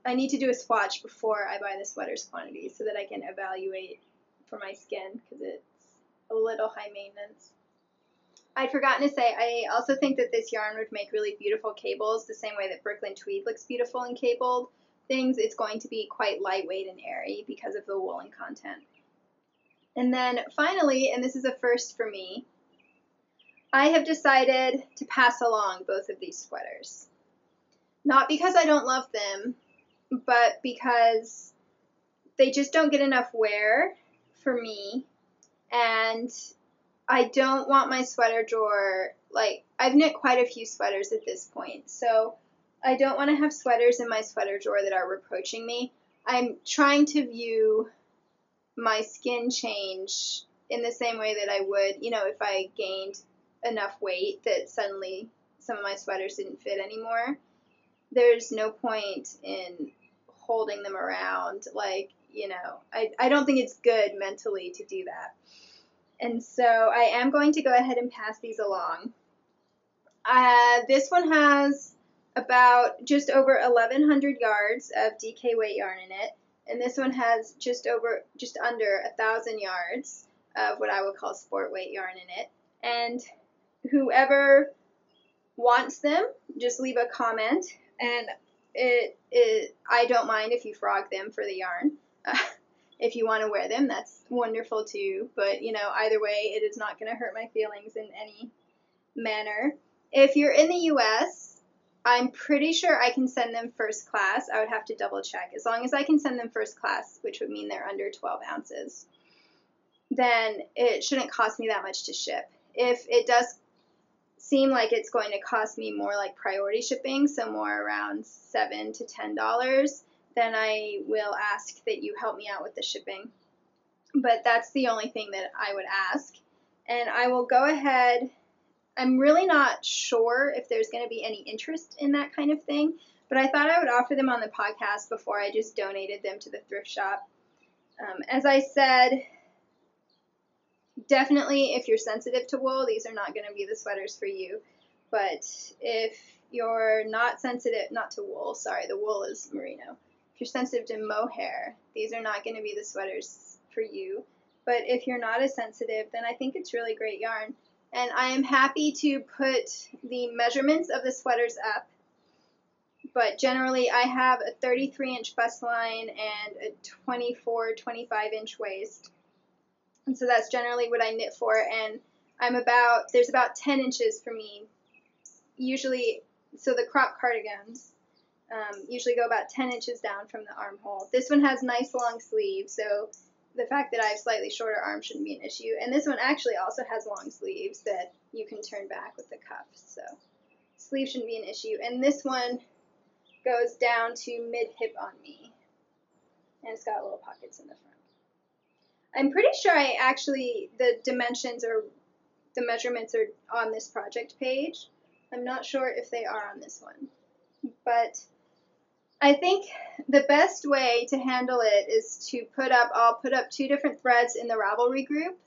I need to do a swatch before I buy the sweater's quantity so that I can evaluate for my skin because it's a little high maintenance. I'd forgotten to say, I also think that this yarn would make really beautiful cables the same way that Brooklyn tweed looks beautiful in cabled things. It's going to be quite lightweight and airy because of the woolen content. And then finally, and this is a first for me, I have decided to pass along both of these sweaters. Not because I don't love them, but because they just don't get enough wear for me, and I don't want my sweater drawer, I've knit quite a few sweaters at this point, so I don't want to have sweaters in my sweater drawer that are reproaching me. I'm trying to view my skin change in the same way that I would, if I gained enough weight that suddenly some of my sweaters didn't fit anymore. There's no point in holding them around, I don't think it's good mentally to do that. And so I am going to go ahead and pass these along. This one has about just over 1,100 yards of DK weight yarn in it, and this one has just under 1,000 yards of what I would call sport weight yarn in it. And whoever wants them, just leave a comment, and I don't mind if you frog them for the yarn. If you want to wear them, that's wonderful too, but either way, it is not going to hurt my feelings in any manner. If you're in the US, I'm pretty sure I can send them first class. I would have to double check. As long as I can send them first class, which would mean they're under 12 ounces, then it shouldn't cost me that much to ship. If it does seem like it's going to cost me more like priority shipping, so more around $7 to $10, then I will ask that you help me out with the shipping. But that's the only thing that I would ask. And I will go ahead. I'm really not sure if there's going to be any interest in that kind of thing, but I thought I would offer them on the podcast before I just donated them to the thrift shop. As I said, definitely if you're sensitive to wool, these are not going to be the sweaters for you. But if you're not sensitive, not to wool, sorry, the wool is merino. If you're sensitive to mohair, these are not going to be the sweaters for you. But if you're not as sensitive, then I think it's really great yarn. And I am happy to put the measurements of the sweaters up. But generally I have a 33-inch bust line and a 24, 25-inch waist. And so that's generally what I knit for. And there's about 10 inches for me. Usually, so the crop cardigans usually go about 10 inches down from the armhole. This one has nice long sleeves, so the fact that I have slightly shorter arms shouldn't be an issue. And this one actually also has long sleeves that you can turn back with the cuffs, so sleeves shouldn't be an issue. And this one goes down to mid-hip on me, and it's got little pockets in the front. I'm pretty sure the dimensions or the measurements are on this project page. I'm not sure if they are on this one, but I think the best way to handle it is to I'll put up 2 different threads in the Ravelry group,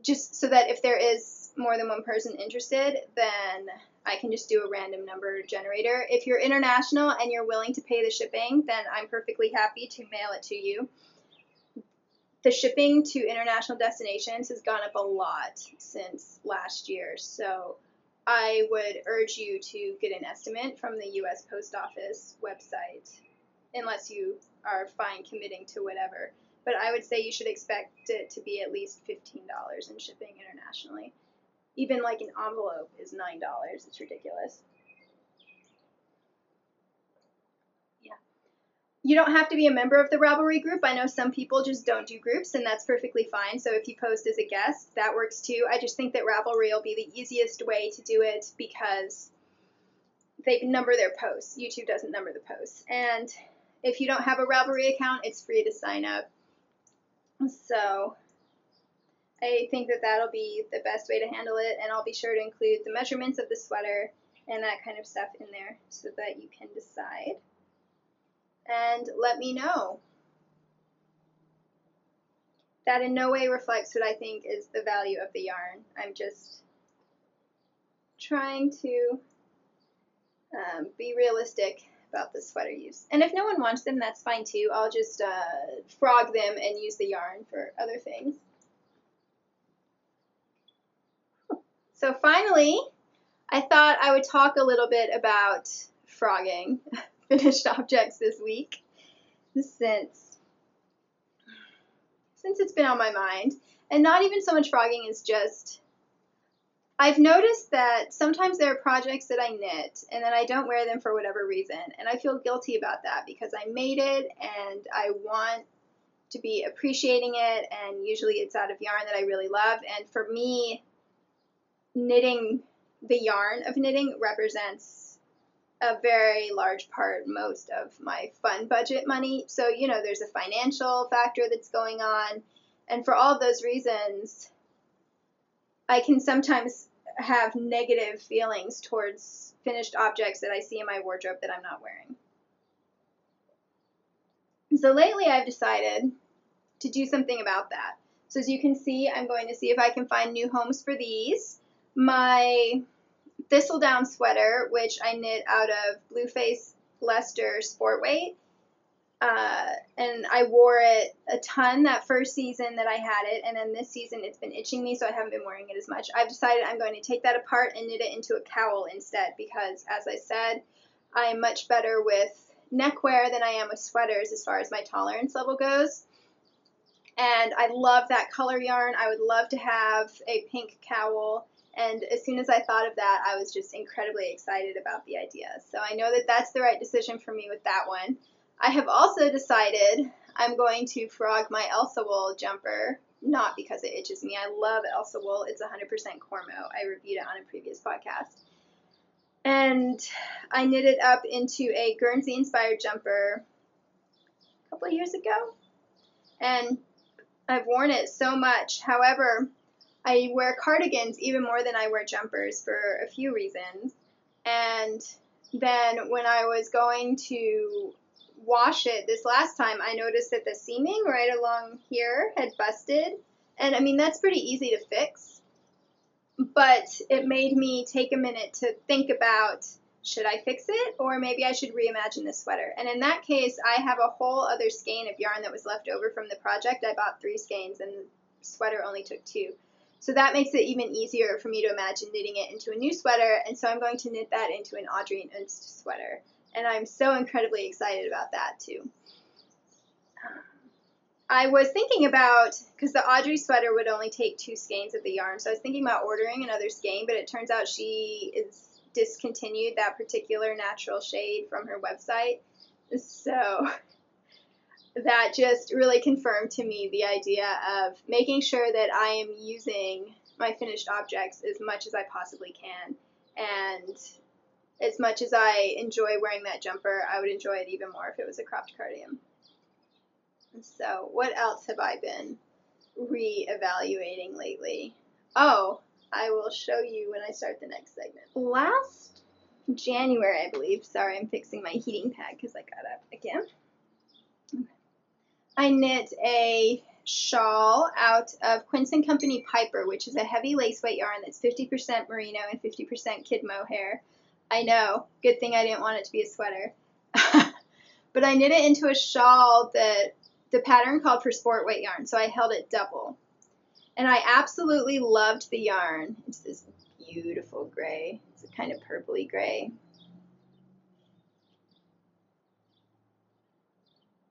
just so that if there is more than one person interested, then I can just do a random number generator. If you're international and you're willing to pay the shipping, then I'm perfectly happy to mail it to you. The shipping to international destinations has gone up a lot since last year, so I would urge you to get an estimate from the U.S. Post Office website, unless you are fine committing to whatever. But I would say you should expect it to be at least $15 in shipping internationally. Even like an envelope is $9. It's ridiculous. Yeah. You don't have to be a member of the Ravelry group. I know some people just don't do groups, and that's perfectly fine. So if you post as a guest, that works too. I just think that Ravelry will be the easiest way to do it because they number their posts. YouTube doesn't number the posts. And if you don't have a Ravelry account, it's free to sign up. So I think that that'll be the best way to handle it, and I'll be sure to include the measurements of the sweater and that kind of stuff in there so that you can decide. And let me know. That in no way reflects what I think is the value of the yarn. I'm just trying to be realistic about the sweater use. And if no one wants them, that's fine too. I'll just frog them and use the yarn for other things. So finally, I thought I would talk a little bit about frogging finished objects this week, since it's been on my mind. And not even so much frogging, is just, I've noticed that sometimes there are projects that I knit and then I don't wear them for whatever reason, and I feel guilty about that because I made it and I want to be appreciating it, and usually it's out of yarn that I really love. And for me, knitting, the yarn of knitting represents a very large part, most of my fun budget money. So, you know, there's a financial factor that's going on. And for all of those reasons, I can sometimes have negative feelings towards finished objects that I see in my wardrobe that I'm not wearing. So lately I've decided to do something about that. So as you can see, I'm going to see if I can find new homes for these. My thistledown sweater, which I knit out of Blueface Leicester Sport Weight, and I wore it a ton that first season that I had it, and then this season it's been itching me, so I haven't been wearing it as much. I've decided I'm going to take that apart and knit it into a cowl instead, because as I said, I'm much better with neckwear than I am with sweaters as far as my tolerance level goes. And I love that color yarn. I would love to have a pink cowl And as soon as I thought of that, I was just incredibly excited about the idea. So I know that that's the right decision for me with that one. I have also decided I'm going to frog my Elsa wool jumper, not because it itches me. I love Elsa wool. It's 100% Cormo. I reviewed it on a previous podcast. And I knit it up into a Guernsey-inspired jumper a couple of years ago. And I've worn it so much. However, I wear cardigans even more than I wear jumpers for a few reasons. And then when I was going to wash it this last time, I noticed that the seaming right along here had busted. And I mean, that's pretty easy to fix. But it made me take a minute to think about, should I fix it, or maybe I should reimagine this sweater? And in that case, I have a whole other skein of yarn that was left over from the project. I bought 3 skeins, and the sweater only took 2. So that makes it even easier for me to imagine knitting it into a new sweater, and so I'm going to knit that into an Audrey and Ernst sweater. And I'm so incredibly excited about that, too. I was thinking about, because the Audrey sweater would only take 2 skeins of the yarn, so I was thinking about ordering another skein, but it turns out she is discontinued that particular natural shade from her website. So that just really confirmed to me the idea of making sure that I am using my finished objects as much as I possibly can. And as much as I enjoy wearing that jumper, I would enjoy it even more if it was a cropped cardigan. So what else have I been re-evaluating lately? Oh, I will show you when I start the next segment. Last January, I believe. Sorry, I'm fixing my heating pad because I got up again. Okay. I knit a shawl out of Quince & Company Piper, which is a heavy lace weight yarn that's 50% merino and 50% kid mohair. I know, good thing I didn't want it to be a sweater. But I knit it into a shawl that the pattern called for sport weight yarn, so I held it double. And I absolutely loved the yarn. It's this beautiful gray. It's a kind of purpley gray.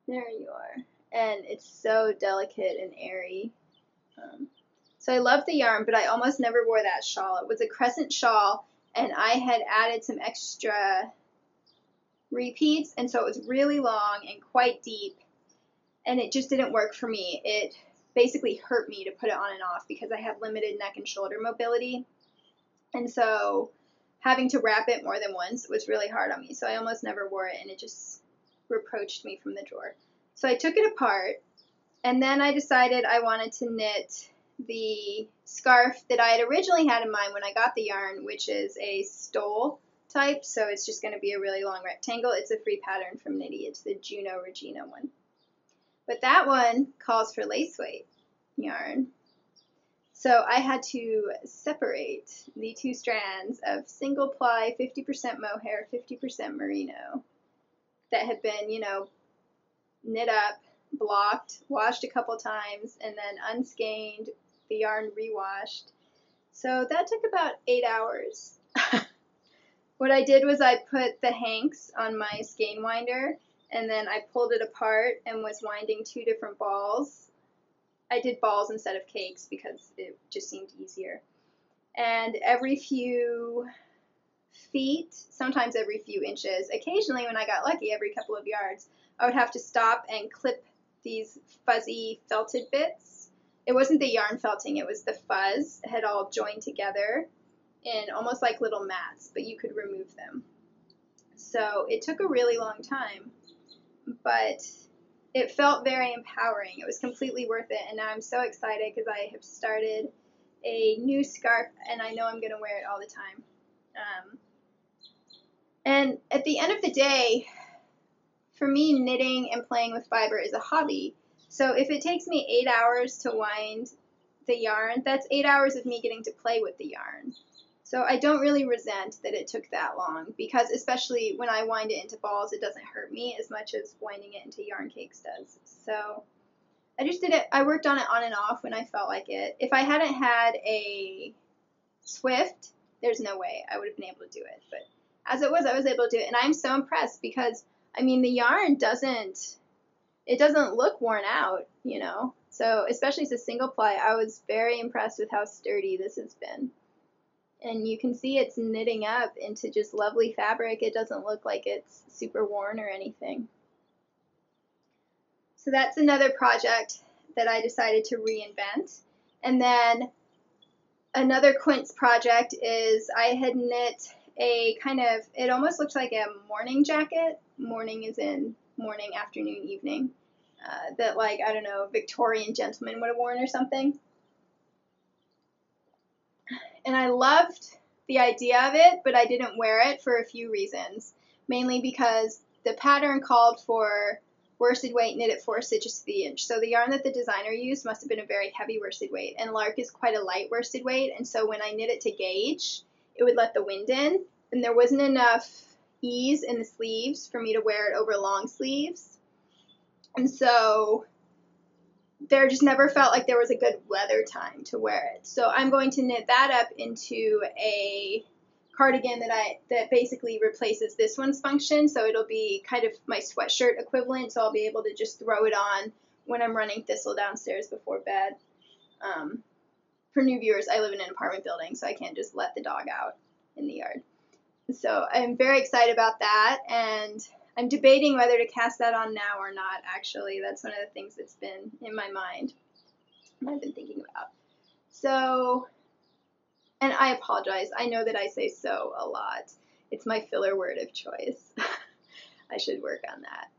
There you are. And it's so delicate and airy. So I love the yarn, but I almost never wore that shawl. It was a crescent shawl, and I had added some extra repeats, and so it was really long and quite deep, and it just didn't work for me. It basically hurt me to put it on and off because I have limited neck and shoulder mobility, and so having to wrap it more than once was really hard on me, so I almost never wore it, and it just reproached me from the drawer. So I took it apart, and then I decided I wanted to knit the scarf that I had originally had in mind when I got the yarn, which is a stole type, so it's just going to be a really long rectangle. It's a free pattern from Knitty. It's the Juno Regina one. But that one calls for lace weight yarn. So I had to separate the 2 strands of single ply 50% mohair, 50% merino that had been, knit up, blocked, washed a couple times, and then unskeined, the yarn rewashed. So that took about 8 hours. What I did was I put the hanks on my skein winder, and then I pulled it apart and was winding 2 different balls. I did balls instead of cakes because it just seemed easier. And every few feet, sometimes every few inches, occasionally when I got lucky, every couple of yards, I would have to stop and clip these fuzzy felted bits. It wasn't the yarn felting, it was the fuzz. It had all joined together in almost like little mats, but you could remove them. So it took a really long time, but it felt very empowering. It was completely worth it, and now I'm so excited because I have started a new scarf, and I know I'm going to wear it all the time. And at the end of the day, for me, knitting and playing with fiber is a hobby. So if it takes me 8 hours to wind the yarn, that's 8 hours of me getting to play with the yarn. So I don't really resent that it took that long, because especially when I wind it into balls, it doesn't hurt me as much as winding it into yarn cakes does. So I just did it. I worked on it on and off when I felt like it. If I hadn't had a Swift, there's no way I would have been able to do it. But as it was, I was able to do it, and I'm so impressed because, I mean, the yarn doesn't look worn out, So especially as a single ply, I was very impressed with how sturdy this has been. And you can see it's knitting up into just lovely fabric. It doesn't look like it's super worn or anything. So that's another project that I decided to reinvent. And then another quince project is I had knit a kind of, it almost looks like a morning jacket. Morning is in morning, afternoon, evening. That, like, I don't know, Victorian gentleman would have worn or something. And I loved the idea of it, but I didn't wear it for a few reasons. Mainly because the pattern called for worsted weight knit at 4 stitches to the inch. So the yarn that the designer used must have been a very heavy worsted weight, and Lark is quite a light worsted weight, and so when I knit it to gauge, it would let the wind in, and there wasn't enough ease in the sleeves for me to wear it over long sleeves. And so there just never felt like there was a good weather time to wear it. So I'm going to knit that up into a cardigan that basically replaces this one's function. So it'll be kind of my sweatshirt equivalent. So I'll be able to just throw it on when I'm running Thistle downstairs before bed. For new viewers, I live in an apartment building, so I can't just let the dog out in the yard. So I'm very excited about that, and I'm debating whether to cast that on now or not, actually. That's one of the things that's been in my mind, I've been thinking about. So, and I apologize. I know that I say so a lot. It's my filler word of choice. I should work on that.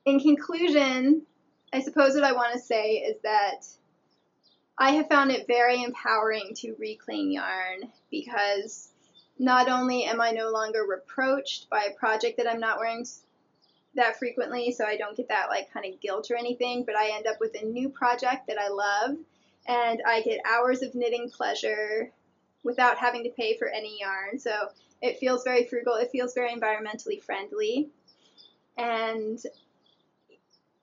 In conclusion, I suppose what I want to say is that I have found it very empowering to reclaim yarn, because not only am I no longer reproached by a project that I'm not wearing that frequently, so I don't get that like kind of guilt or anything, but I end up with a new project that I love, and I get hours of knitting pleasure without having to pay for any yarn. So it feels very frugal, it feels very environmentally friendly, and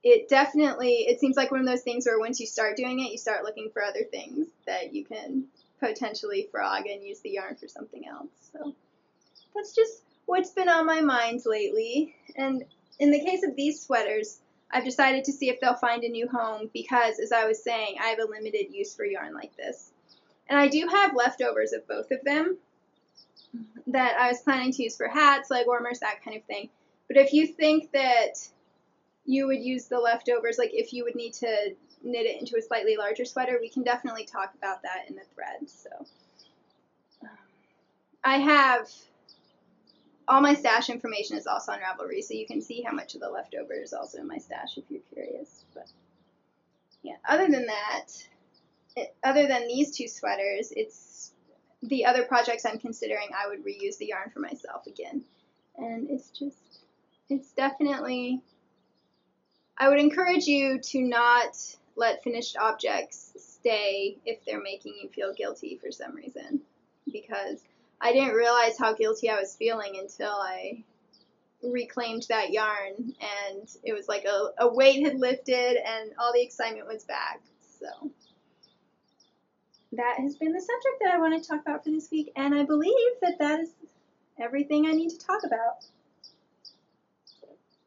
it seems like one of those things where once you start doing it, you start looking for other things that you can potentially frog and use the yarn for something else. So that's just what's been on my mind lately. And in the case of these sweaters, I've decided to see if they'll find a new home, because, as I was saying, I have a limited use for yarn like this. And I do have leftovers of both of them that I was planning to use for hats, leg warmers, that kind of thing. But if you think that you would use the leftovers, like if you would need to knit it into a slightly larger sweater, we can definitely talk about that in the thread. So I have all my stash information is also on Ravelry, so you can see how much of the leftover is also in my stash if you're curious. But yeah, other than that, other than these two sweaters, it's the other projects I'm considering I would reuse the yarn for myself again. And it's definitely, I would encourage you to not let finished objects stay if they're making you feel guilty for some reason, because I didn't realize how guilty I was feeling until I reclaimed that yarn, and it was like a weight had lifted and all the excitement was back. So that has been the subject that I want to talk about for this week, and I believe that is everything I need to talk about.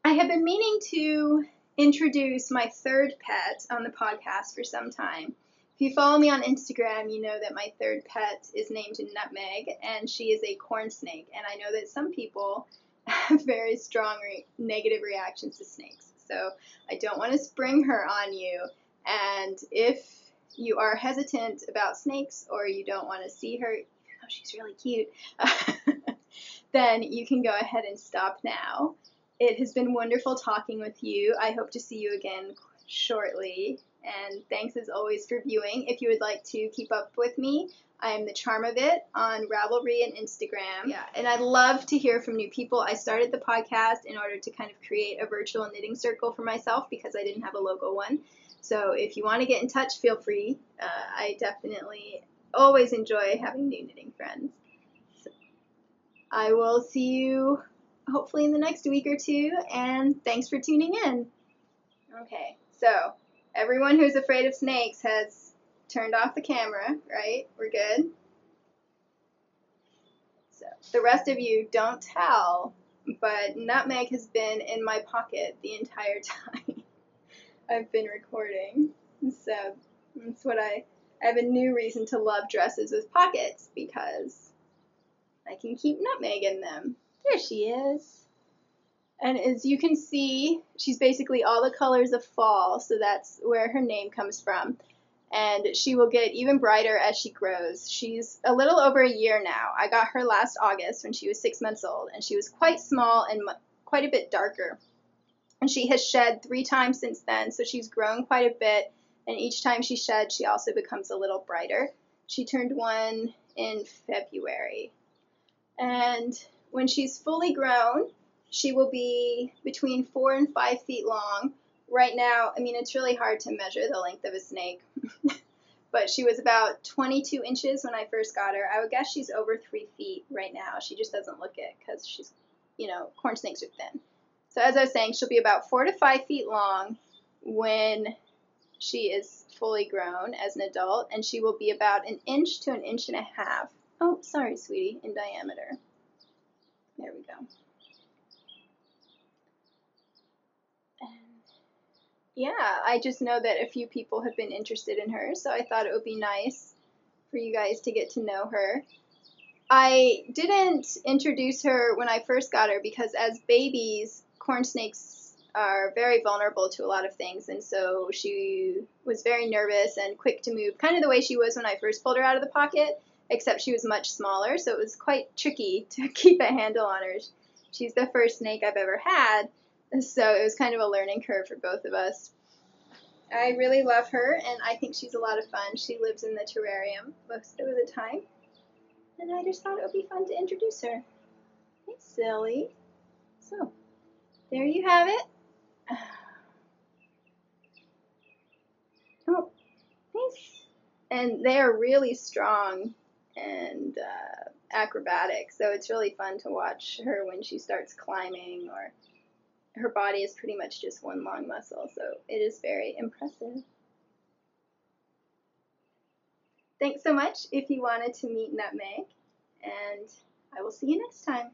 I have been meaning to introduce my third pet on the podcast for some time. If you follow me on Instagram, you know that my third pet is named Nutmeg, and she is a corn snake. And I know that some people have very strong negative reactions to snakes. So I don't want to spring her on you. And if you are hesitant about snakes, or you don't want to see her, even though she's really cute, then you can go ahead and stop now. It has been wonderful talking with you. I hope to see you again shortly. And thanks as always for viewing. If you would like to keep up with me, I am the Charm of It on Ravelry and Instagram. Yeah, and I'd love to hear from new people. I started the podcast in order to kind of create a virtual knitting circle for myself, because I didn't have a local one. So if you want to get in touch, feel free. I definitely always enjoy having new knitting friends. So I will see you hopefully in the next week or two, and thanks for tuning in. Okay, so everyone who's afraid of snakes has turned off the camera, right? We're good? So the rest of you, don't tell, but Nutmeg has been in my pocket the entire time I've been recording. So that's what I I have a new reason to love dresses with pockets because I can keep Nutmeg in them. There she is. And as you can see, she's basically all the colors of fall, so that's where her name comes from. And she will get even brighter as she grows. She's a little over a year now. I got her last August when she was 6 months old, and she was quite small and quite a bit darker. And she has shed 3 times since then, so she's grown quite a bit, and each time she sheds, she also becomes a little brighter. She turned 1 in February. And when she's fully grown, she will be between 4 and 5 feet long. Right now, I mean, it's really hard to measure the length of a snake, but she was about 22 inches when I first got her. I would guess she's over 3 feet right now. She just doesn't look it because she's, you know, corn snakes are thin. So as I was saying, she'll be about 4 to 5 feet long when she is fully grown as an adult, and she will be about 1 inch to 1.5 inches. Oh, sorry, sweetie, in diameter. There we go. Yeah, I just know that a few people have been interested in her, so I thought it would be nice for you guys to get to know her. I didn't introduce her when I first got her because as babies, corn snakes are very vulnerable to a lot of things, and so she was very nervous and quick to move, kind of the way she was when I first pulled her out of the pocket, except she was much smaller, so it was quite tricky to keep a handle on her. She's the first snake I've ever had, so it was kind of a learning curve for both of us. I really love her, and I think she's a lot of fun. She lives in the terrarium most of the time, and I just thought it would be fun to introduce her. Hey, silly. So, there you have it. Oh, nice. And they are really strong and acrobatic, so it's really fun to watch her when she starts climbing, or her body is pretty much just one long muscle, so it is very impressive. Thanks so much if you wanted to meet Nutmeg, and I will see you next time.